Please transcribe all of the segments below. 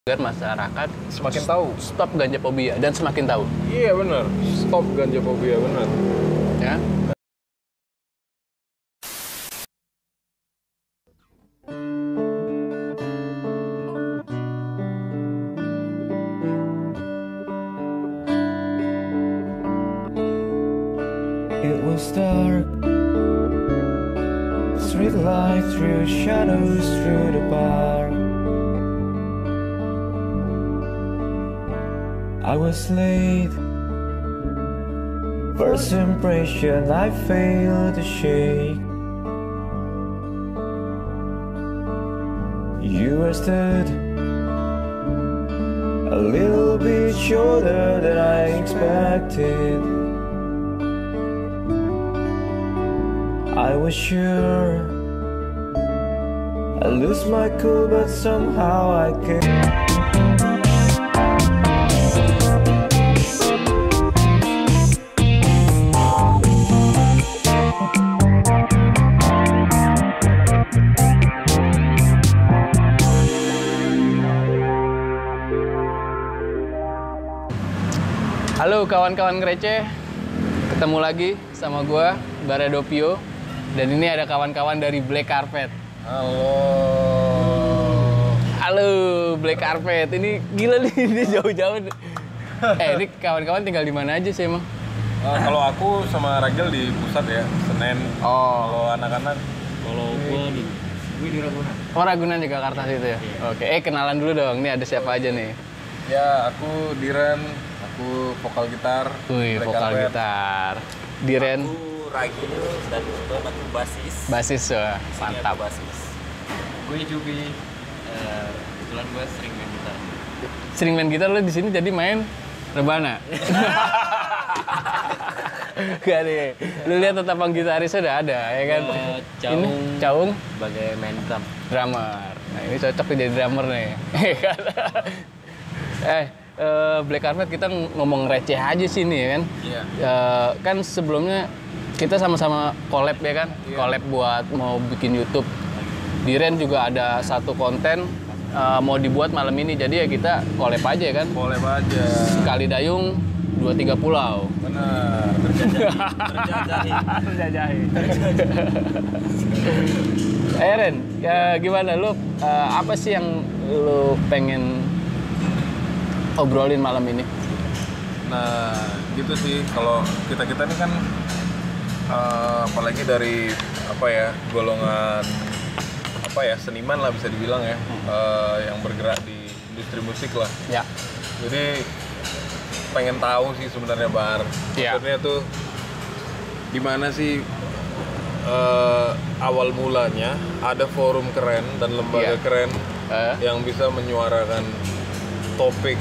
agar masyarakat semakin tahu stop ganja fobia dan semakin tahu. Iya benar, stop ganja fobia benar. Ya. It was dark, street light through shadows through the bar. I was late. First impression I failed to shake. You were stood a little bit shorter than I expected. I was sure I lose my cool, but somehow I can't. Halo kawan-kawan receh, ketemu lagi sama gua Baradopio, dan ini ada kawan-kawan dari Black Carpet. Halo Black Carpet, ini gila nih, ini jauh-jauh. Ini kawan-kawan tinggal di mana aja sih emang? Kalau aku sama Ragil di pusat ya, Senen. Kalau anak-anak, Kalau gue di Ragunan. Oh, Ragunan Jakarta situ ya? Oke, kenalan dulu dong, ini ada siapa aja nih? ya aku Diren, aku vokal gitar. Wih, Black vokal Carpet. gitar. Diren, Aku Ragil dan kebetulan aku basis. basis, wah, Di sini mantap. aku basis. Gue Jubi. Kebetulan gue sering main gitar. Sering main gitar lo di sini jadi main rebana. Gak deh. Lu lihat tetapang gitarisnya udah ada, ya kan? Caung. Ini Caung Sebagai main drum. drummer. Nah, ini cocok nih jadi drummer nih. Black Carpet kita ngomong receh aja sih nih, ya kan? Iya. Kan sebelumnya kita sama-sama collab ya kan? Iya. Collab buat mau bikin YouTube. Diren juga ada satu konten mau dibuat malam ini, jadi ya kita collab aja ya kan? Boleh aja. Sekali dayung, 2-3 pulau. Benar. Terjajahi. Ren, ya gimana lu? Apa sih yang lu pengen obrolin malam ini? Nah, gitu sih. Kalau kita ini kan apalagi dari apa ya, golongan apa ya, seniman lah bisa dibilang ya, yang bergerak di industri musik lah. Ya. Jadi pengen tahu sih sebenarnya Bar. Iya. Maksudnya tuh gimana sih awal mulanya ada forum keren dan lembaga Iya. keren Eh? yang bisa menyuarakan topik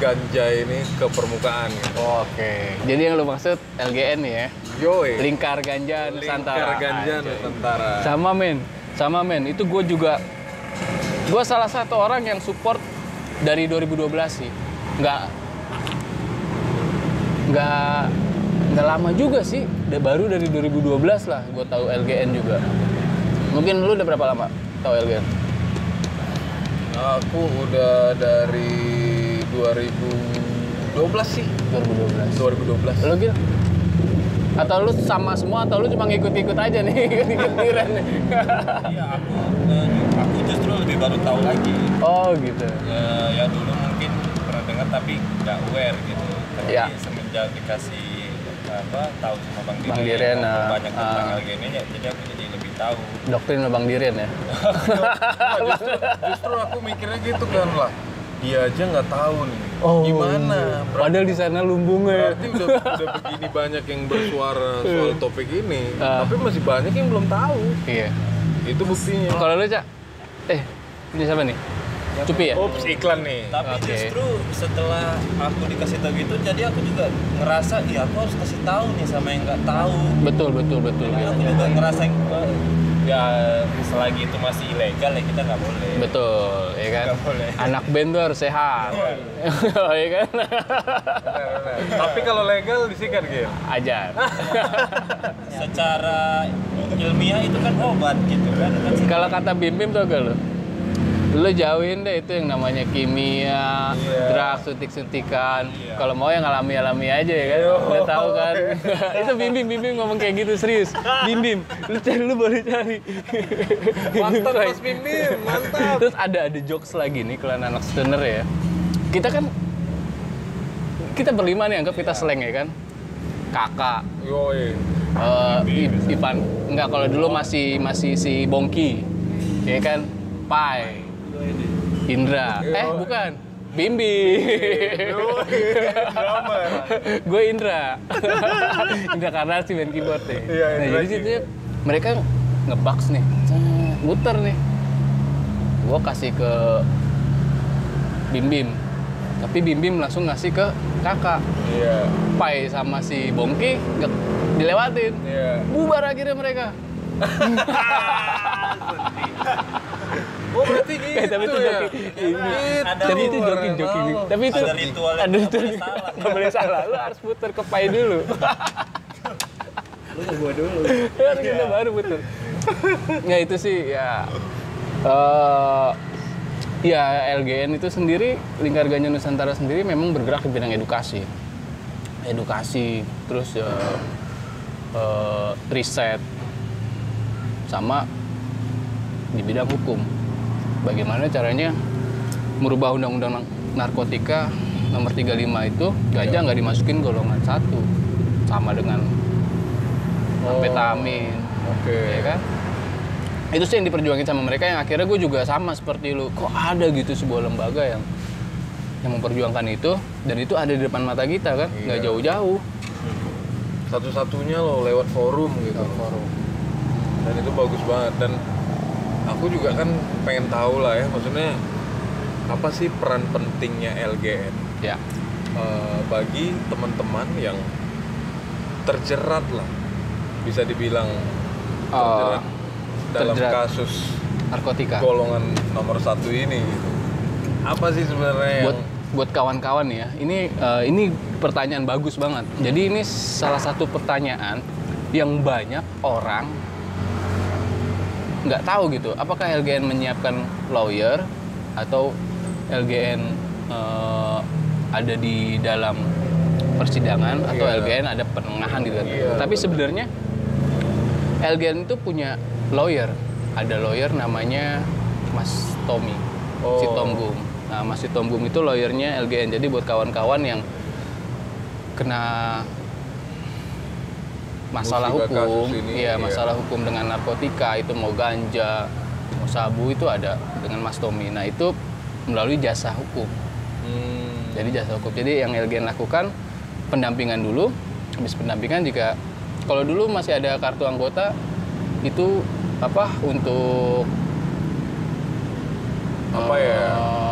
ganja ini ke permukaan gitu. Oke. Jadi yang lu maksud LGN nih ya? Yoi. Lingkar Ganja Nusantara. Lingkar Ganja Anjay. Nusantara. Sama men. Itu gue juga, gue salah satu orang yang support dari 2012 sih. Nggak lama juga sih. Baru dari 2012 lah gue tahu LGN juga. Mungkin lu udah berapa lama tahu LGN? Aku udah dari 2012 sih. 2012. 2012. Lu gitu? Atau lu sama semua, atau lu cuma ngikut-ngikut aja nih, ngikut Diren nih? Iya, aku justru lebih baru tahu lagi. Oh gitu. Ya dulu mungkin pernah dengar tapi nggak aware gitu. Tapi Iya. semenjak dikasih tahu sama Bang Bang Diren, banyak tentang LGN -nya, jadi aku jadi lebih tahu. Doktrin Bang Diren ya? Nah, justru aku mikirnya gitu kan lah. Dia aja nggak tahu nih. Oh, Gimana? Padahal di sana lumbungnya. Berarti udah begini banyak yang bersuara soal topik ini, Ah. tapi masih banyak yang belum tahu. Iya. Itu buktinya. Kalau lu, Cak? Ini siapa nih? Cupi ya? Ups, iklan nih. Tapi Oke. justru setelah aku dikasih tahu gitu, jadi aku juga ngerasa, ya aku harus kasih tahu nih sama yang nggak tahu. Betul. Jadi aku juga ngerasain, ya selagi itu masih ilegal ya kita nggak boleh. Betul, ya kan? Nggak boleh. Anak band tuh harus sehat. Ya kan? Benar. Tapi kalau legal disikat gitu. Ajar. Secara ilmiah itu kan obat gitu kan. Kalau kata Bim Bim tau gak lu? Lo jauhin deh itu yang namanya kimia, Iya. drug, suntik-suntikan. Iya. Kalau mau yang alami-alami aja ya kan. Udah tahu kan. Itu Bim ngomong kayak gitu serius. Bim, lu baru cari. Mantap Mas Bim, mantap. Terus ada jokes lagi nih kalau anak stoner ya. Kita berlima nih anggap kita slang ya kan. Kakak, Yoi. Ivan, enggak kalau dulu masih si Bongki. Ya kan? Pai, Indra. Bukan. Bimbi. Drummer. Gue Indra. Indra karena si main keyboard deh. Iya, Nah, Indra jadi situ mereka ngebaks nih. Muter nih. Gue kasih ke Bim. Tapi Bim langsung ngasih ke kakak. Iya. Pai sama si Bongki nggak dilewatin. Iya. Bubar akhirnya mereka. Oh berarti gitu Tapi itu ya? joki. Ada Tapi itu ritual. joki. Tapi itu Ada ritual yang ada nggak ritual. boleh salah. Nggak boleh salah. Lu harus putar ke Pai dulu. Lu ke gua dulu. Baru kita baru putar. Ya itu sih ya. Ya LGN itu sendiri, Lingkar Ganja Nusantara sendiri memang bergerak di bidang edukasi, terus riset, sama di bidang hukum. Bagaimana caranya merubah undang-undang narkotika nomor 35 itu ganja nggak dimasukin golongan 1 sama dengan amfetamin, Oke. ya kan? Itu sih yang diperjuangin sama mereka, yang akhirnya gue juga sama seperti lu. Kok ada gitu sebuah lembaga yang memperjuangkan itu, dan itu ada di depan mata kita kan, nggak Iya. jauh-jauh. Satu-satunya lo lewat forum gitu. Dan itu bagus banget. Dan aku juga kan pengen tahu lah ya, maksudnya apa sih peran pentingnya LGN Ya, bagi teman-teman yang terjerat lah, bisa dibilang terjerat dalam terjerat kasus narkotika. golongan nomor 1 ini gitu. Apa sih sebenarnya Buat kawan-kawan ya, ini pertanyaan bagus banget. Jadi ini salah satu pertanyaan yang banyak orang nggak tahu gitu. Apakah LGN menyiapkan lawyer atau LGN ada di dalam persidangan atau Iya. LGN ada penengahan gitu kan. Iya, Tapi betul. sebenarnya LGN itu punya lawyer. Ada lawyer namanya Mas Tommy, Oh. si Tom Gum. Nah, Mas si Tom Gum itu lawyernya LGN. Jadi buat kawan-kawan yang kena masalah Musibah hukum, kasus ini, iya iya. masalah hukum dengan narkotika, itu mau ganja, mau sabu, itu ada dengan Mas Tommy. Nah itu melalui jasa hukum. Jadi jasa hukum. Jadi yang LGN lakukan pendampingan dulu. Habis pendampingan, jika kalau dulu masih ada kartu anggota, itu apa untuk Apa ya?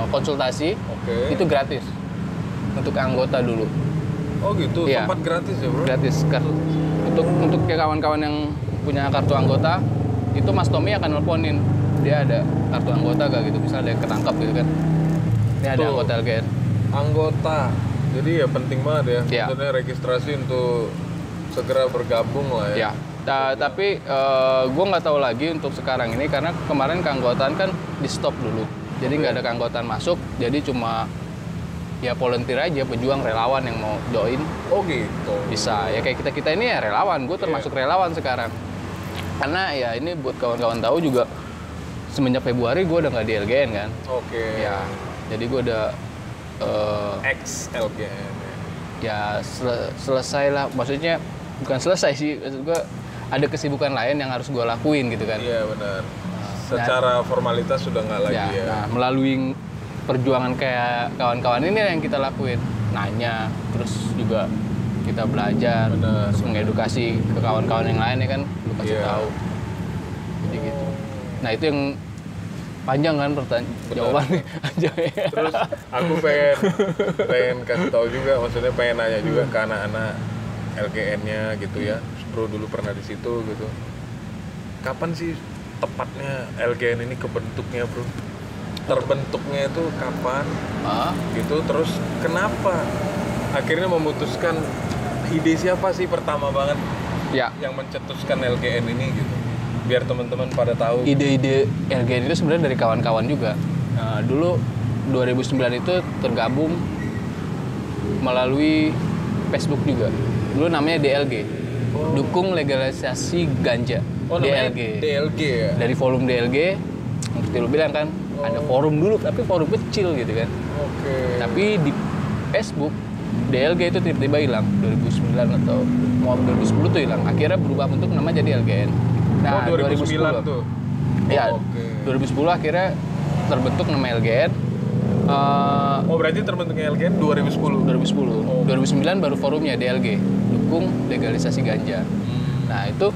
konsultasi Oke. itu gratis untuk anggota dulu. Oh gitu, Iya. sempat gratis ya bro? Gratis. Untuk kawan-kawan yang punya kartu anggota, itu Mas Tommy akan nelponin, dia ada kartu anggota gak gitu, misalnya ada yang ketangkap gitu kan, ini ada Tuh. anggota LGN. Anggota, jadi ya penting banget ya, Iya. maksudnya registrasi untuk segera bergabung lah ya. Ya, tapi gue nggak tahu lagi untuk sekarang ini, karena kemarin keanggotaan kan di stop dulu, jadi nggak ada keanggotaan masuk, jadi cuma ya volunteer aja, pejuang, relawan yang mau join Oh gitu. bisa. Ya kayak kita ini ya relawan, gue termasuk relawan sekarang. Karena ya ini buat kawan-kawan tahu juga, semenjak Februari gue udah nggak di LGN kan. Oke. Ya, jadi gue udah Ex LGN. ya selesai lah, maksudnya bukan selesai sih, maksud gue ada kesibukan lain yang harus gue lakuin gitu kan. Iya benar. Secara formalitas sudah nggak lagi Ya, ya. nah melalui perjuangan kayak kawan-kawan ini yang kita lakuin, nanya, terus juga kita belajar, Benar, terus mengedukasi ke kawan-kawan yang lain ya kan, lu kasih Iya. tahu, jadi gitu. Nah itu yang panjang kan Benar. jawabannya. Panjang ya. Terus aku pengen kasih tahu juga, maksudnya pengen nanya juga ke anak-anak LGN-nya gitu ya. Bro dulu pernah di situ gitu. Kapan sih tepatnya LGN ini kebentuknya, Bro? Terbentuknya itu kapan? Ah, Gitu, terus kenapa akhirnya memutuskan, ide siapa sih pertama banget ya, yang mencetuskan LGN ini gitu? Biar teman-teman pada tahu. ide-ide LGN itu sebenarnya dari kawan-kawan juga. Nah, dulu 2009 itu tergabung melalui Facebook juga. Dulu namanya DLG. Dukung legalisasi ganja. DLG. DLG ya? Dari forum DLG, seperti lu bilang kan, ada forum dulu, tapi forum kecil gitu kan. Oke. Tapi di Facebook, DLG itu tiba-tiba hilang 2009 atau mau 2010 tuh hilang. Akhirnya berubah bentuk nama jadi LGN. Nah, 2009 tuh? Ya, Oke. 2010 akhirnya terbentuk nama LGN. Berarti terbentuknya LGN 2010? 2010. 2009 baru forumnya DLG, dukung legalisasi ganja. Nah, itu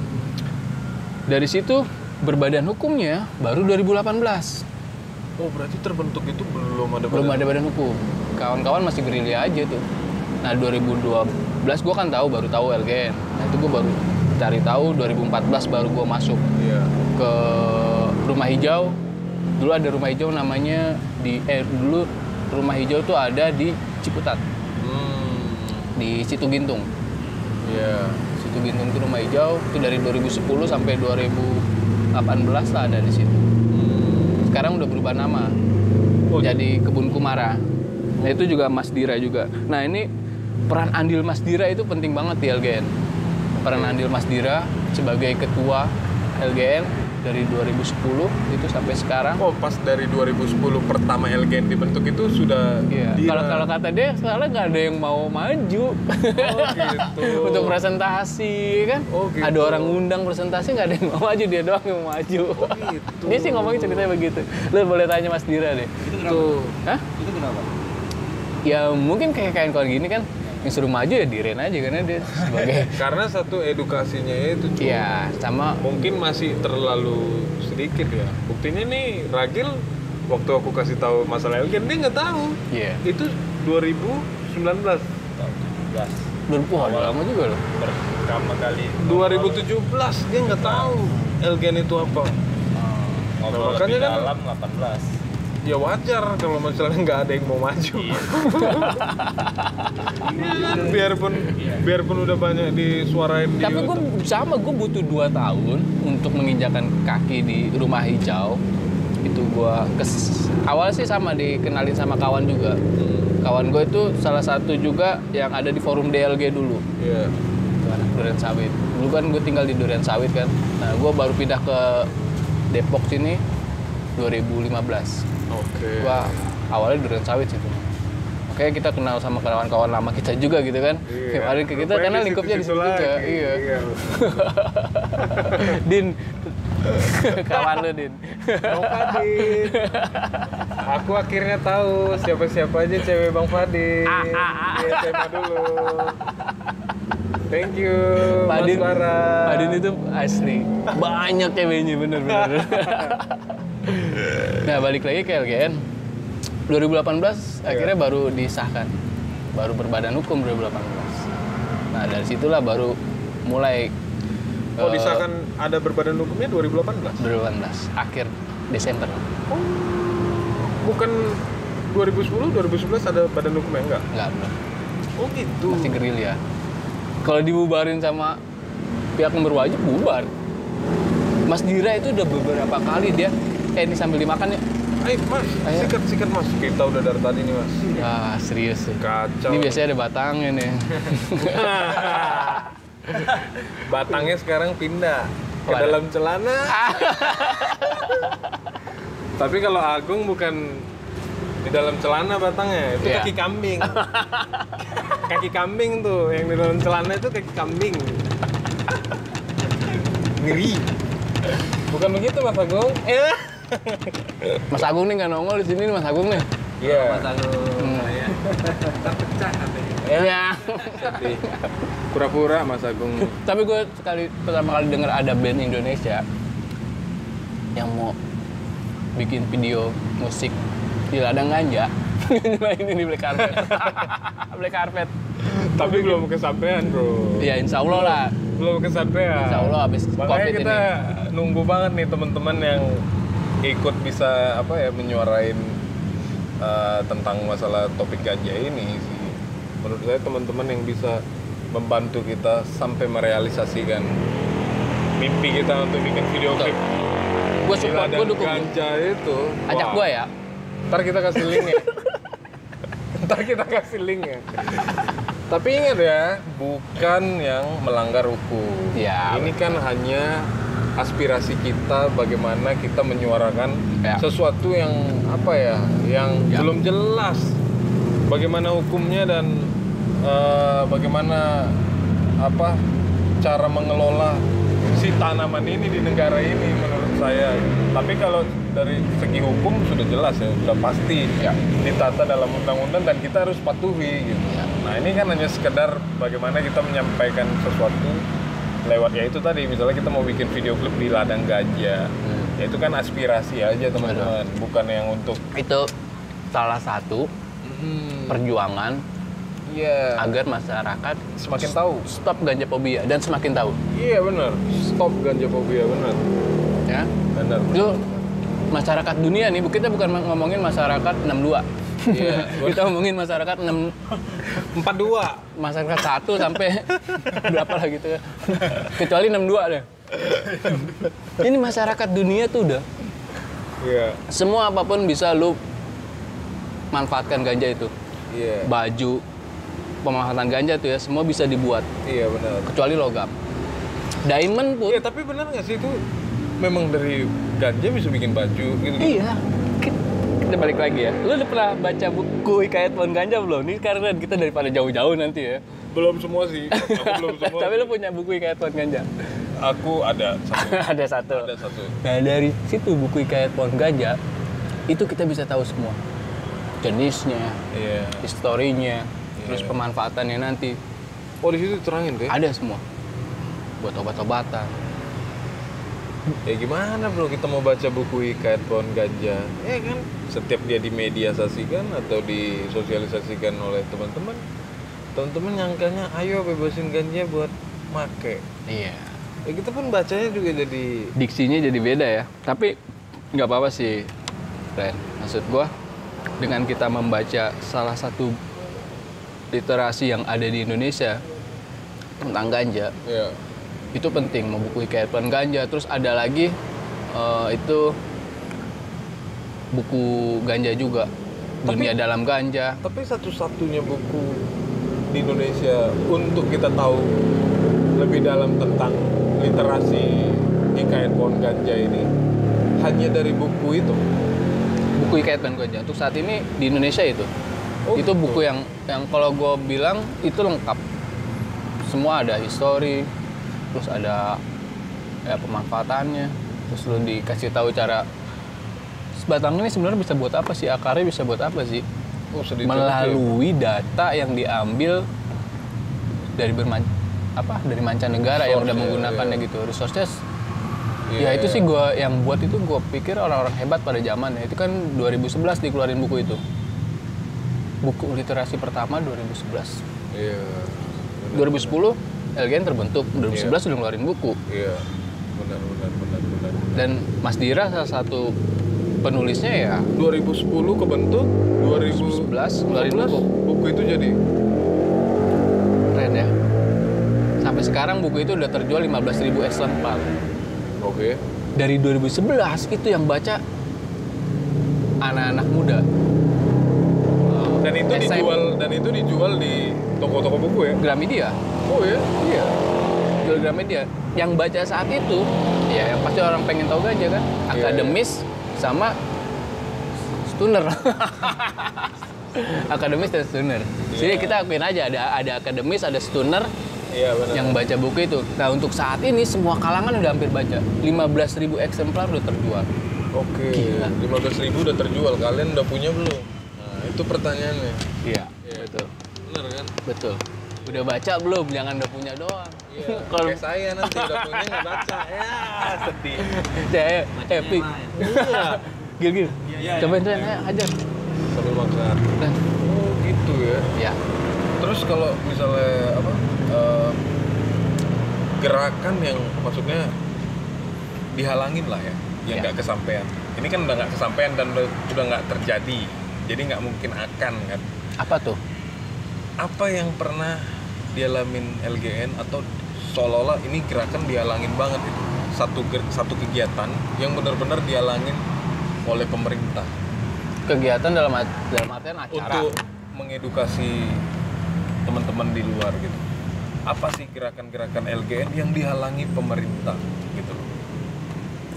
dari situ berbadan hukumnya baru 2018. Berarti terbentuk itu belum ada Badan hukum. Kawan-kawan masih gerilya aja tuh. Nah, 2012 gue kan baru tahu LGN. Nah, itu gue baru cari tahu, 2014 baru gue masuk Iya. ke Rumah Hijau. Dulu ada Rumah Hijau namanya dulu Rumah Hijau tuh ada di Ciputat. Di Situ Gintung. Iya. Situ Gintung itu Rumah Hijau, itu dari 2010 sampai 2018 lah ada di situ. Sekarang udah berubah nama. Jadi Kebun Kumara. Nah, itu juga Mas Dira juga. Nah, ini peran andil Mas Dira itu penting banget di LGN. Peran andil Mas Dira sebagai ketua LGN dari 2010 itu sampai sekarang. Pas dari 2010 pertama LGN dibentuk itu sudah. Iya. Dira. Kalau kata dia soalnya nggak ada yang mau maju. Gitu. Untuk presentasi kan. Gitu. Ada orang ngundang presentasi nggak ada yang mau maju, dia doang yang mau maju. Gitu. Dia sih ngomongin ceritanya begitu. Lu boleh tanya Mas Dira deh. Itu kenapa? Hah? Itu kenapa? Ya mungkin kayak kawan gini kan yang suruh maju ya Diren aja karena dia sebagai Karena satu edukasinya itu cuma iya sama mungkin masih terlalu sedikit ya. Buktinya nih Ragil waktu aku kasih tahu masalah LGN dia nggak tahu. iya. Itu 2019. 17 Wah, udah lama juga loh. pertama kali 2017 dia nggak tahu LGN itu apa. ngobrol makanya lebih kan- dalam 18. Ya wajar kalau misalnya nggak ada yang mau maju. Iya kan? Biarpun udah banyak disuarain di Tapi YouTube. gue butuh 2 tahun untuk menginjakan kaki di Rumah Hijau. Itu gue awal sih sama dikenalin sama kawan juga. Kawan gue itu salah satu juga yang ada di forum DLG dulu. Iya. Itu anak Durian Sawit. Dulu kan gue tinggal di Durian Sawit kan. Nah, gue baru pindah ke Depok sini 2015. Oke. Gua awalnya Durian Sawit situ. Oke, kita kenal sama kawan-kawan lama kita juga gitu kan. Iya. Kemarin ke kita Rupanya karena di lingkupnya di situ situ-situ juga. lagi. Iya. Iya. Din. Kawan lu, Din. Bang Fadil. Aku akhirnya tahu siapa-siapa aja cewek Bang Fadil. Di SMA dulu. Thank you, Padin, Mas Bara. Padin itu asli. Banyak ceweknya bener-bener. Nah, balik lagi ke LGN. 2018 akhirnya baru disahkan. Baru berbadan hukum 2018. Nah, dari situlah baru mulai Disahkan ada berbadan hukumnya 2018? 2018 akhir Desember. Bukan 2010, 2011 ada badan hukumnya enggak? Enggak, belum. Oh gitu. Masih gerilya. Kalau dibubarin sama pihak yang berwajib, bubar. Mas Dira itu udah beberapa kali dia ini sambil dimakan ya. Ayo Mas, Ayo. sikat Mas. Kita udah dari tadi nih Mas. Ah, serius sih. Kacau. Ini biasanya ada batangnya nih. Batangnya sekarang pindah ke Waduh. dalam celana. Tapi kalau Agung bukan di dalam celana batangnya, itu Iya. kaki kambing. Kaki kambing tuh, yang di dalam celana itu kaki kambing. Ngeri. Bukan begitu Mas Agung? Mas Agung nih nggak nongol di sini nih Mas Agung nih. Iya. Ya. Terpecah katanya. Iya. Pura-pura Mas Agung. Tapi gue pertama kali denger ada band Indonesia yang mau bikin video musik di ladang ganja. Mainin di Black Carpet. Black Carpet. Tapi belum kesampaian, Bro. Ya insya Allah lah. Belum kesampaian. Insya Allah habis Makanya COVID kita ini. nunggu banget nih teman-teman yang ikut bisa menyuarain tentang masalah topik ganja ini sih. Menurut saya teman-teman yang bisa membantu kita sampai merealisasikan mimpi kita untuk bikin video Betul. klip Gue di support, ladang gue dukung. ganja itu. Ajak wah, gue ya. Ntar kita kasih link ya. Ntar kita kasih link ya. Tapi ingat ya, bukan yang melanggar hukum. Ya, Ini kan hanya aspirasi kita bagaimana kita menyuarakan sesuatu yang apa ya, yang belum jelas. Bagaimana hukumnya dan bagaimana apa cara mengelola si tanaman ini di negara ini menurut saya. Tapi kalau dari segi hukum sudah jelas ya, sudah pasti ditata dalam undang-undang dan kita harus patuhi gitu. Nah ini kan hanya sekedar bagaimana kita menyampaikan sesuatu lewat ya itu tadi, misalnya kita mau bikin video klip di ladang ganja, ya itu kan aspirasi aja teman-teman, bukan yang untuk Itu salah satu perjuangan agar masyarakat semakin tahu. stop ganja fobia dan semakin tahu. Iya benar, stop ganja fobia benar. Ya. Benar. Itu masyarakat dunia nih, kita bukan ngomongin masyarakat 62. Iya. Kita ngomongin masyarakat 42. masyarakat 1 sampai berapa lah gitu ya. Kecuali 62 deh. Ini masyarakat dunia tuh udah Iya. semua apapun bisa lu manfaatkan ganja itu. Iya. Baju, pemanfaatan ganja tuh ya, semua bisa dibuat Iya benar. kecuali logam. Diamond pun. Iya tapi benar nggak sih itu memang dari ganja bisa bikin baju gitu? Iya. Kita balik lagi ya. Lu udah pernah baca buku Hikayat Pohon Ganja belum? Ini karena kita daripada jauh-jauh nanti ya. Belum semua sih. Aku belum semua. Tapi lu punya buku Hikayat Pohon Ganja? Aku ada satu. Ada satu. Ada satu. Nah dari situ buku Hikayat Pohon Ganja itu kita bisa tahu semua jenisnya, Iya. historinya, terus pemanfaatannya nanti Oh di situ terangin tuh. ada semua buat obat-obatan. Ya gimana bro kita mau baca buku Hikayat Pohon Ganja? Ya kan setiap dia dimediasasikan atau disosialisasikan oleh teman-teman, teman-teman nyangkanya ayo bebasin ganja buat make. Iya. Ya kita pun bacanya juga jadi Diksinya jadi beda ya. Tapi nggak apa-apa sih, Ren. Maksud gua dengan kita membaca salah satu literasi yang ada di Indonesia tentang ganja, ya. itu penting. Mau buku Hikayat Pohon Ganja, terus ada lagi itu buku ganja juga, Dunia Dalam Ganja. Tapi satu-satunya buku di Indonesia untuk kita tahu lebih dalam tentang literasi Hikayat Pohon Ganja ini hanya dari buku itu. Buku Hikayat Pohon Ganja untuk saat ini di Indonesia itu. Oh, Itu gitu. buku yang kalau gue bilang itu lengkap. Semua ada histori, terus ada ya pemanfaatannya, terus lu dikasih tahu cara sebatang ini sebenarnya bisa buat apa sih, akarnya bisa buat apa sih, Oh, sedikit melalui data yang diambil dari dari mancanegara yang udah Source, menggunakannya iya. gitu, resources. Iya, Ya itu iya. sih gue yang buat itu, gue pikir orang-orang hebat pada zamannya. Itu kan 2011 dikeluarin buku itu. Buku literasi pertama 2011. Iya. 2010 LGN terbentuk, 2011 sudah ngeluarin buku. Iya. Benar. Dan Mas Dira salah satu penulisnya ya 2010 kebentuk, 2011 ngeluarin buku. buku itu jadi. Keren ya. Sampai sekarang buku itu udah terjual 15.000 eksemplar. Oke. Dari 2011 itu yang baca anak-anak muda. Dan itu SMP. dijual di toko-toko buku ya. Gramedia. Oh ya. Iya. Jual Gramedia. Yang baca saat itu, ya yang pasti orang pengen tahu ganja kan. Akademis sama stoner. Akademis dan stoner. Jadi kita akuin aja ada akademis, ada stoner Iya benar. yang baca buku itu. Nah untuk saat ini semua kalangan udah hampir baca. 15.000 eksemplar udah terjual. Oke. Gila. 15.000 udah terjual. Kalian udah punya belum? Nah, itu pertanyaannya. Iya. Iya. Betul. Bener kan? Betul. Udah baca belum? Jangan udah punya doang. Iya. Kalau Kayak saya nanti udah punya nggak baca. Ya, sedih. saya epic. Iya. Gil. Iya, Cobain Ren, ayo ajar. Sambil makan. Ren. Oh gitu ya. Ya. Terus kalau misalnya apa gerakan yang maksudnya dihalangin lah ya, yang Ya. nggak kesampaian. Ini kan udah nggak kesampaian dan udah nggak terjadi, jadi nggak mungkin akan kan. Apa tuh? Apa yang pernah dialamin LGN atau seolah-olah ini gerakan dihalangin banget itu satu kegiatan yang benar-benar dihalangin oleh pemerintah. kegiatan dalam artian acara. Untuk mengedukasi teman-teman di luar gitu. Apa sih gerakan-gerakan LGN yang dihalangi pemerintah gitu loh?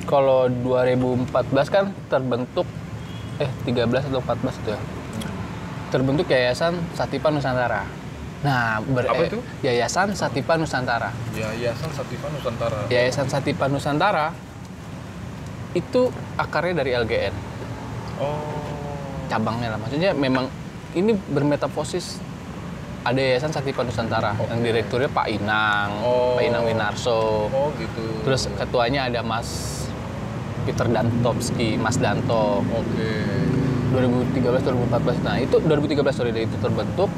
Kalau 2014 kan terbentuk 13 atau 14 itu ya. Terbentuk Yayasan Satipa Nusantara. Nah, Apa itu? Yayasan Satipa Nusantara. Yayasan Satipa Nusantara. Yayasan Satipa Nusantara itu akarnya dari LGN. Oh. Cabangnya lah. Maksudnya memang ini bermetafosis. Ada Yayasan Satipa Nusantara yang direkturnya Pak Inang, Pak Inang Winarso. Oh gitu. Terus ketuanya ada Mas Peter Dantovski, Mas Danto. Oke. 2013 2014. Nah, itu 2013 itu terbentuk.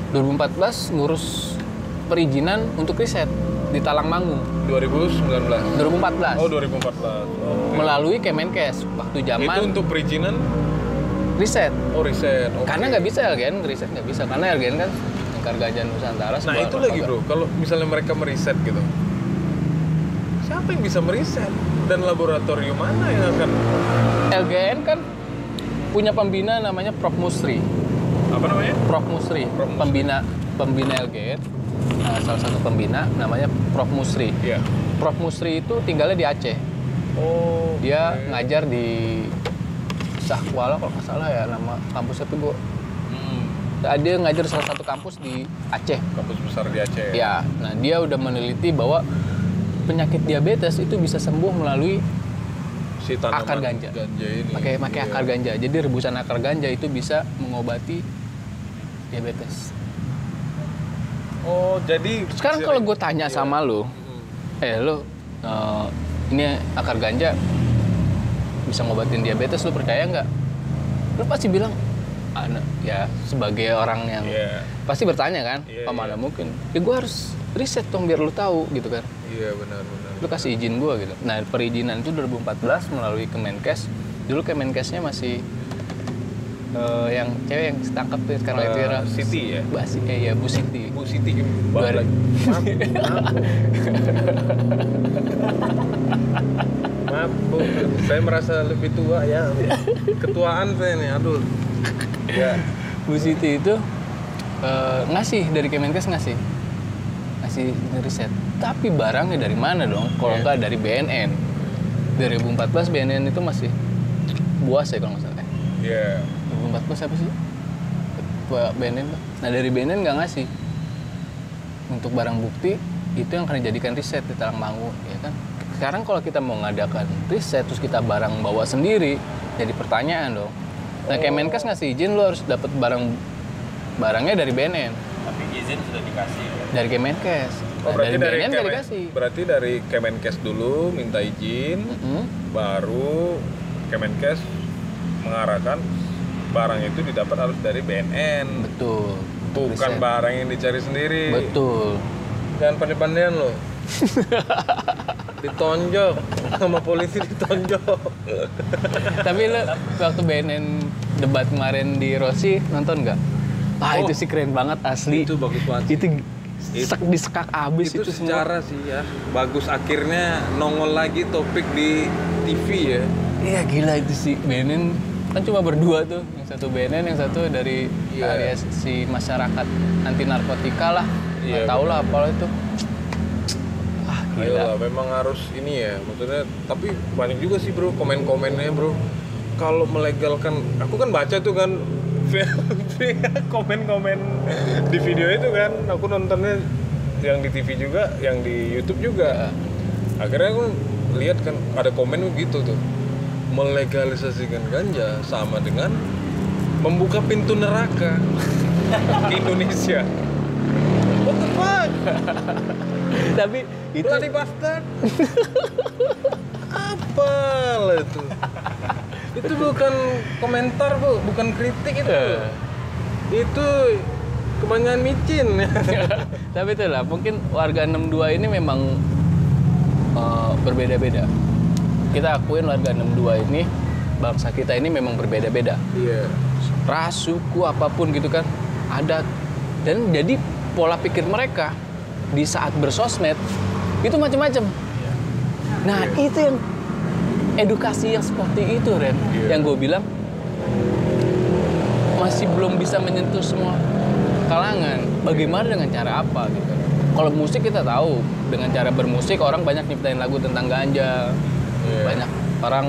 2014 ngurus perizinan untuk riset di Talangmangu. 2019. 2014. Oh 2014. Oke. Melalui Kemenkes waktu zaman Itu untuk perizinan riset. oh riset. Oke. Karena nggak bisa LGN riset nggak bisa karena LGN kan Lingkar Ganja Nusantara. Nah sebuah itu lagi lembaga. bro, kalau misalnya mereka meriset gitu, siapa yang bisa meriset dan laboratorium mana yang akan LGN kan punya pembina namanya Prof Musri. apa namanya? Prof Musri, Prof Musri. pembina LGN. Salah satu pembina namanya Prof Musri. Iya. Prof Musri itu tinggalnya di Aceh. Oh. Dia oke. ngajar di Sahkuala kalau nggak salah ya nama kampusnya tuh gua. Dia ngajar salah satu kampus di Aceh. Kampus besar di Aceh. Ya, nah dia udah meneliti bahwa penyakit diabetes itu bisa sembuh melalui Si tanaman akar ganja. ini. pakai Iya. akar ganja. Jadi rebusan akar ganja itu bisa mengobati diabetes. Oh jadi. Sekarang kalau gue tanya sama lo, lo ini akar ganja bisa ngobatin diabetes, lo percaya nggak? Lo pasti bilang, ya sebagai orang yang Iya. pasti bertanya kan, Iya, mana iya. mungkin? Ya gue harus riset dong biar lo tahu gitu kan. Iya benar-benar. Lu kasih izin gue gitu. Nah perizinan itu 2014 melalui Kemenkes. Dulu Kemenkesnya masih yang cewek yang ditangkap tuh sekarang lagi viral. Siti ya? Iya Bu Siti. Bu Siti Dua- Maaf Bu, saya merasa lebih tua ya. Ketuaan saya nih, aduh. Ya. Bu Siti itu ngasih dari Kemenkes ngasih riset. Tapi barangnya dari mana dong? Kalau Iya. nggak dari BNN. 2014 BNN itu masih Buas ya kalau nggak salah. Iya. 2014 siapa sih? Ketua BNN. Nah dari BNN nggak ngasih. Untuk barang bukti itu yang akan dijadikan riset di Talangmangu, ya kan? Sekarang kalau kita mau ngadakan riset terus kita barang bawa sendiri, jadi pertanyaan dong. Nah Kemenkes ngasih izin lo harus dapat barangnya dari BNN, Tapi izin sudah dikasih ya. dari Kemenkes. Oh, Nah, dari BNN nggak dikasih. berarti dari Kemenkes dulu minta izin, baru Kemenkes mengarahkan barang itu didapat harus dari BNN. Betul. Bukan Riset. barang yang dicari sendiri. Betul. Jangan pandai-pandaian lo. Ditonjok sama polisi ditonjok. Tapi lo waktu BNN debat kemarin di Rossi nonton nggak? Oh. Itu sih keren banget asli. Itu bagus banget. Itu disekak abis Itu itu semua. secara sih ya bagus, akhirnya nongol lagi topik di TV ya. Iya gila itu sih BNN kan cuma berdua tuh, yang satu BNN, yang satu dari Iya. aliansi masyarakat anti narkotika lah, Iya, nggak tahu lah apa itu. Ah gila. Ayolah, memang harus ini ya, maksudnya. Tapi banyak juga sih bro komen-komennya bro. Kalau melegalkan, aku kan baca tuh kan komen-komen di video itu kan, aku nontonnya yang di TV juga, yang di YouTube juga. Akhirnya aku lihat kan ada komen gitu tuh, melegalisasikan ganja sama dengan membuka pintu neraka di Indonesia. What the fuck? Tapi itu Bloody bastard. Apa lah itu? Itu bukan komentar bu, bukan kritik itu. Itu kebanyakan micin. tapi itulah mungkin warga 62 ini memang berbeda-beda. Kita akuin warga 62 ini, bangsa kita ini memang berbeda-beda. Iya. Ras, suku, apapun gitu kan, adat. Dan jadi pola pikir mereka di saat bersosmed itu macam-macam. Nah itu yang edukasi yang seperti itu Ren, Iya. yang gue bilang masih belum bisa menyentuh semua kalangan. Bagaimana dengan cara apa gitu? Kalau musik kita tahu, dengan cara bermusik orang banyak nyiptain lagu tentang ganja. Banyak orang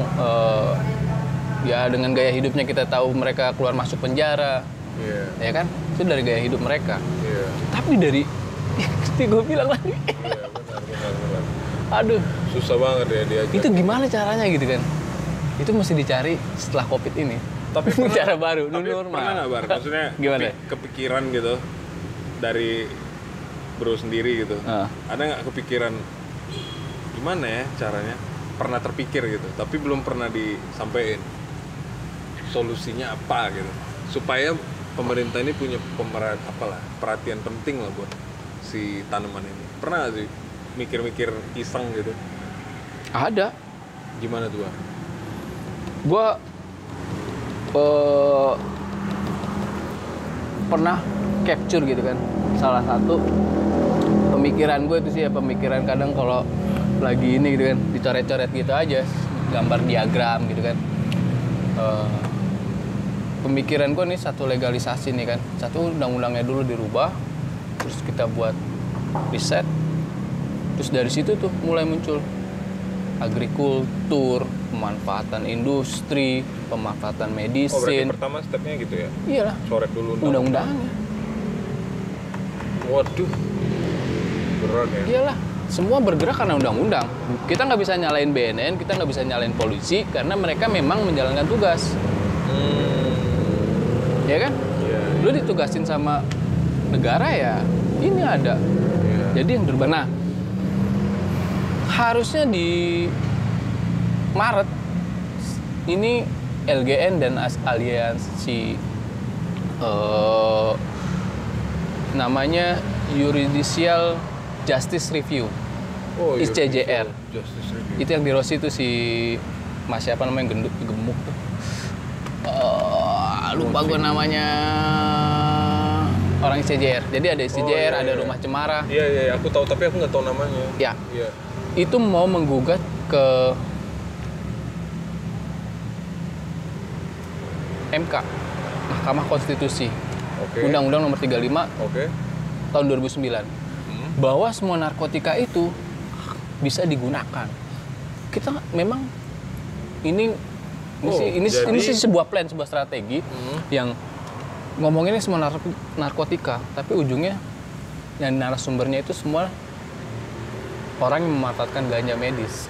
ya dengan gaya hidupnya kita tahu mereka keluar masuk penjara. Ya kan? Itu dari gaya hidup mereka. Tapi dari seperti gue bilang lagi. Benar. Aduh, Susah banget ya diajak. itu gimana caranya gitu kan? Itu mesti dicari setelah Covid ini. Tapi cara baru, tapi normal. pernah nggak Bar? Maksudnya Gimana? kepikiran gitu dari bro sendiri gitu. Ada nggak kepikiran gimana ya caranya? Pernah terpikir gitu, tapi belum pernah disampaikan solusinya apa gitu, supaya pemerintah ini punya perhatian penting lah buat si tanaman ini. Pernah nggak sih mikir-mikir iseng gitu? Ada. Gimana tuh? Gue pernah capture gitu kan, salah satu pemikiran gue itu sih ya, pemikiran kadang kalau lagi ini gitu kan, dicoret-coret gitu aja, gambar diagram gitu kan. Pemikiran gue nih satu legalisasi nih kan, satu undang-undangnya dulu dirubah, terus kita buat riset, terus dari situ tuh mulai muncul agrikultur, pemanfaatan industri, pemanfaatan Oh berarti medisin. pertama stepnya gitu ya? Iyalah, Coret dulu undang-undangnya. Waduh, berat ya? Iyalah, semua bergerak karena undang-undang. Kita nggak bisa nyalain BNN, kita nggak bisa nyalain polisi karena mereka memang menjalankan tugas. Ya kan? Iya. Lu ditugasin sama negara ya, ini ada. Iya. Jadi yang berubah. Nah, harusnya di Maret ini LGN dan aliansi namanya Judicial Justice Review, Oh, iya, ICJR. Justice Review. Itu yang di Rossi itu si Mas siapa namanya gemuk tuh. Lupa gue namanya, orang ICJR. Jadi ada ICJR, ada Rumah Cemara. Iya, aku tahu tapi aku nggak tahu namanya. Ya, Iya. itu mau menggugat ke MK, Mahkamah Konstitusi. Oke. Undang-Undang Nomor 35 Oke. tahun 2009. Bahwa semua narkotika itu bisa digunakan. Kita memang ini jadi- sih sebuah plan, sebuah strategi yang ngomonginnya semua narkotika, tapi ujungnya yang narasumbernya itu semua orang yang memanfaatkan ganja medis.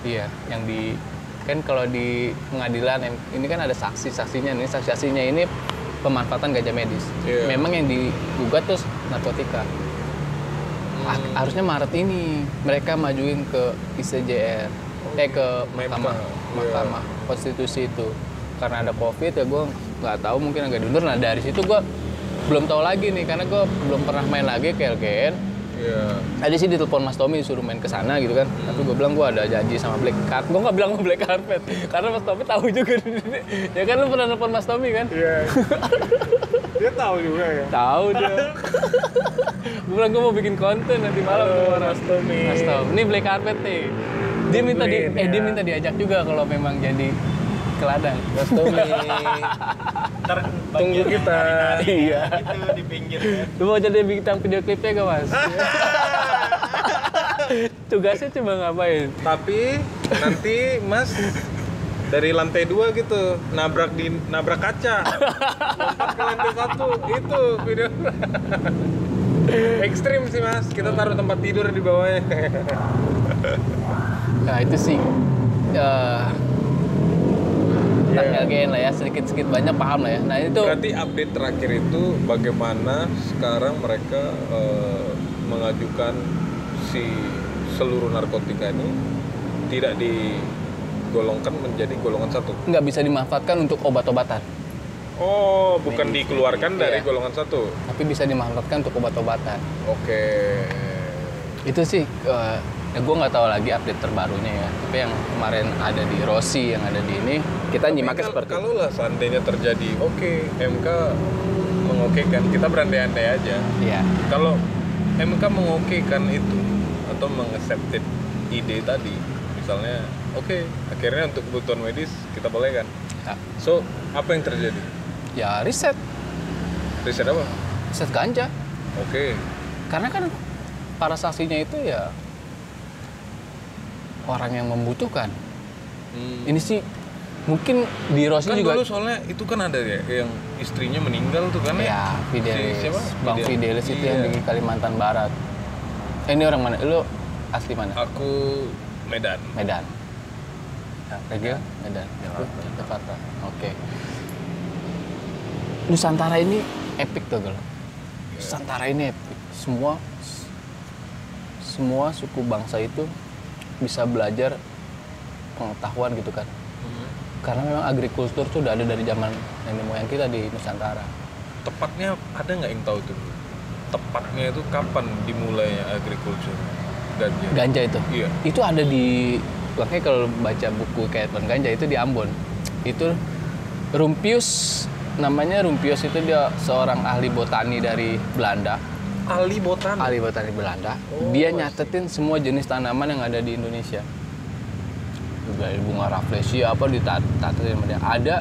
Iya, yang di kan kalau di pengadilan ini kan ada saksinya ini pemanfaatan ganja medis. Iya. Memang yang digugat tuh narkotika. Harusnya Maret ini mereka majuin ke ICJR, ke Mahkamah Konstitusi itu. Karena ada COVID ya gue nggak tahu, mungkin agak diundur. Nah dari situ gue belum tahu lagi nih, karena gue belum pernah main lagi ke LGN. Iya. Tadi sih ditelepon Mas Tommy disuruh main ke sana gitu kan. Tapi gue bilang gue ada janji sama Black Carpet. Gue nggak bilang sama Black Carpet karena Mas Tommy tahu juga. Ya kan lu pernah telepon Mas Tommy kan? Iya. Dia tahu juga ya. Tahu dia. Gue bilang gue mau bikin konten nanti malam sama Mas Tommy. Mas Tommy. Ini Black Carpet nih. Dia minta diajak juga kalau memang jadi ke ladang. Mas Tommy. Ntar Tunggu kita. Iya. itu di pinggir ya. Lu mau jadi bintang video klipnya gak Mas? Tugasnya cuma ngapain? Tapi nanti Mas dari lantai 2 gitu nabrak kaca, lompat ke lantai 1 itu video. Ekstrim sih Mas, kita taruh tempat tidur di bawahnya. Nah itu sih tentang LGN lah ya, sedikit banyak paham lah ya. Nah itu Berarti update terakhir itu bagaimana sekarang mereka mengajukan si seluruh narkotika ini tidak digolongkan menjadi golongan 1. nggak bisa dimanfaatkan untuk obat-obatan, Oh, bukan dikeluarkan dari Iya. golongan 1. tapi bisa dimanfaatkan untuk obat-obatan. Oke. Itu sih ya gue nggak tahu lagi update terbarunya ya. Tapi yang kemarin ada di Rossi, yang ada di ini, kita nyimaknya seperti itu. Kalau lah seandainya terjadi, oke, MK mengokekan, kita berandai-andai aja. Iya. Kalau MK mengokekan itu atau mengaccepted ide tadi, misalnya, oke, akhirnya untuk kebutuhan medis kita boleh kan? Ya. So, apa yang terjadi? Ya riset Riset apa? riset ganja. Oke. Karena kan para saksinya itu ya orang yang membutuhkan. Ini sih mungkin di Rossi Kan juga. dulu soalnya itu kan ada ya yang istrinya meninggal tuh kan Ya, Fidelis. siapa? Bang Fidelis itu yang di Kalimantan Barat. Ini orang mana? Lu asli mana? Aku Medan. Medan. Ya, Regil? Medan. Jakarta. Oke. Nusantara ini epic tuh, Gel. Nusantara ini epic. Semua suku bangsa itu bisa belajar pengetahuan gitu kan. Karena memang agrikultur tuh udah ada dari zaman nenek moyang kita di Nusantara. Tepatnya ada nggak yang tahu tuh? Tepatnya itu kapan dimulainya agriculture ganja? Ganja itu. Iya. Itu ada di, makanya kalau baca buku kehidupan ganja itu di Ambon. Itu Rumpius, namanya Rumpius itu dia seorang ahli botani dari Belanda. Ahli botani. Ahli botani Belanda. Oh, Dia I see. nyatetin semua jenis tanaman yang ada di Indonesia. Dari bunga rafflesia apa ditatatin sama dia. Ada